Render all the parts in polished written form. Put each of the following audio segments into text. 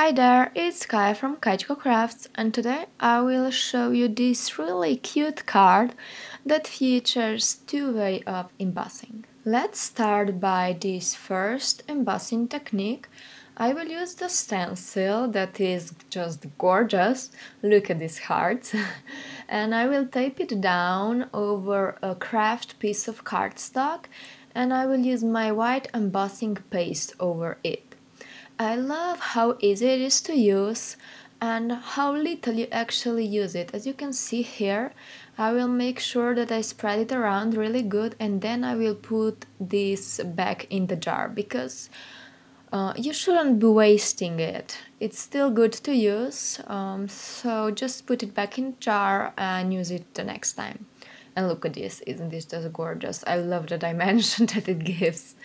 Hi there, it's Kaya from kajcyika.crafts, and today I will show you this really cute card that features two ways of embossing. Let's start by this first embossing technique. I will use the stencil that is just gorgeous. Look at these hearts. And I will tape it down over a craft piece of cardstock, and I will use my white embossing paste over it. I love how easy it is to use and how little you actually use it. As you can see here, I will make sure that I spread it around really good, and then I will put this back in the jar because you shouldn't be wasting it. It's still good to use, so just put it back in the jar and use it the next time. And look at this, isn't this just gorgeous? I love the dimension that it gives.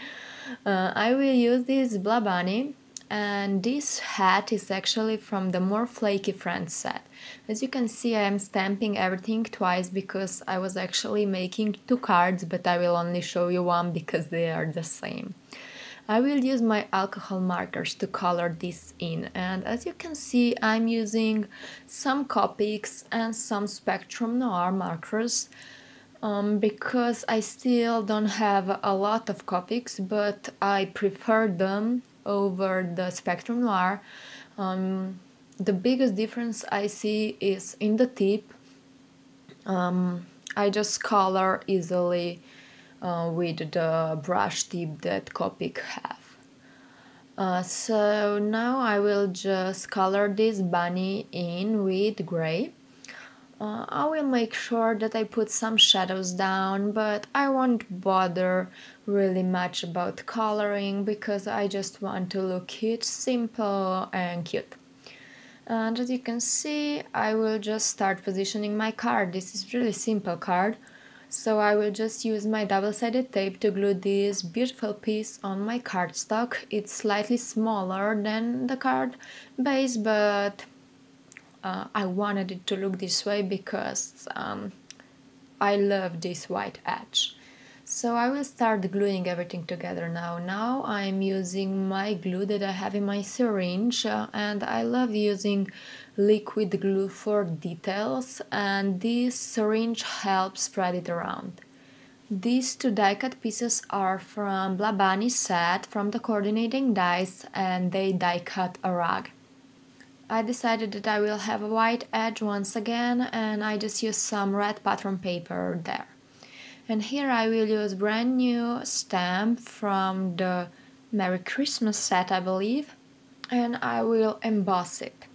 I will use this Blah Bunny. And this hat is actually from the More Flaky Friends set. As you can see, I am stamping everything twice because I was actually making two cards, but I will only show you one because they are the same. I will use my alcohol markers to color this in, and as you can see, I'm using some Copics and some Spectrum Noir markers because I still don't have a lot of Copics, but I prefer them over the Spectrum Noir. The biggest difference I see is in the tip. I just color easily with the brush tip that Copic have. So now I will just color this bunny in with gray. I will make sure that I put some shadows down, but I won't bother really much about coloring because I just want to look cute, simple and cute. And as you can see, I will just start positioning my card. This is really simple card, so I will just use my double-sided tape to glue this beautiful piece on my cardstock. It's slightly smaller than the card base, but I wanted it to look this way because I love this white edge. So I will start gluing everything together now. Now I'm using my glue that I have in my syringe, and I love using liquid glue for details, and this syringe helps spread it around. These two die cut pieces are from Blah Bunny set from the coordinating dies, and they die cut a rug. I decided that I will have a white edge once again, and I just use some red pattern paper there. And here I will use brand new stamp from the Merry Christmas set, I believe, and I will emboss it.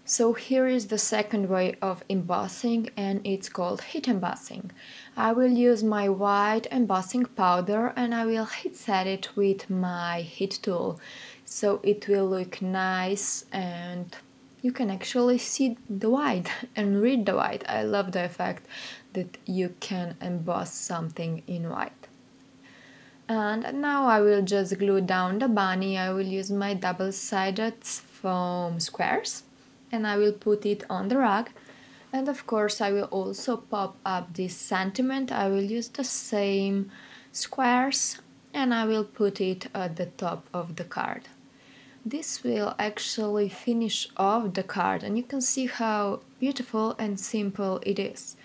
So here is the second way of embossing, and it's called heat embossing. I will use my white embossing powder and I will heat set it with my heat tool, so it will look nice and you can actually see the white and read the white. I love the effect that you can emboss something in white. And now I will just glue down the bunny. I will use my double-sided foam squares and I will put it on the rug. And of course I will also pop up this sentiment. I will use the same squares and I will put it at the top of the card. This will actually finish off the card, and you can see how beautiful and simple it is.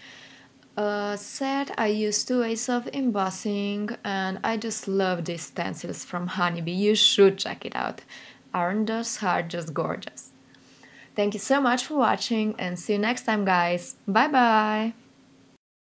Said I use two ways of embossing, and I just love these stencils from Honeybee. You should check it out. Aren't those hearts just gorgeous? Thank you so much for watching and see you next time, guys. Bye bye!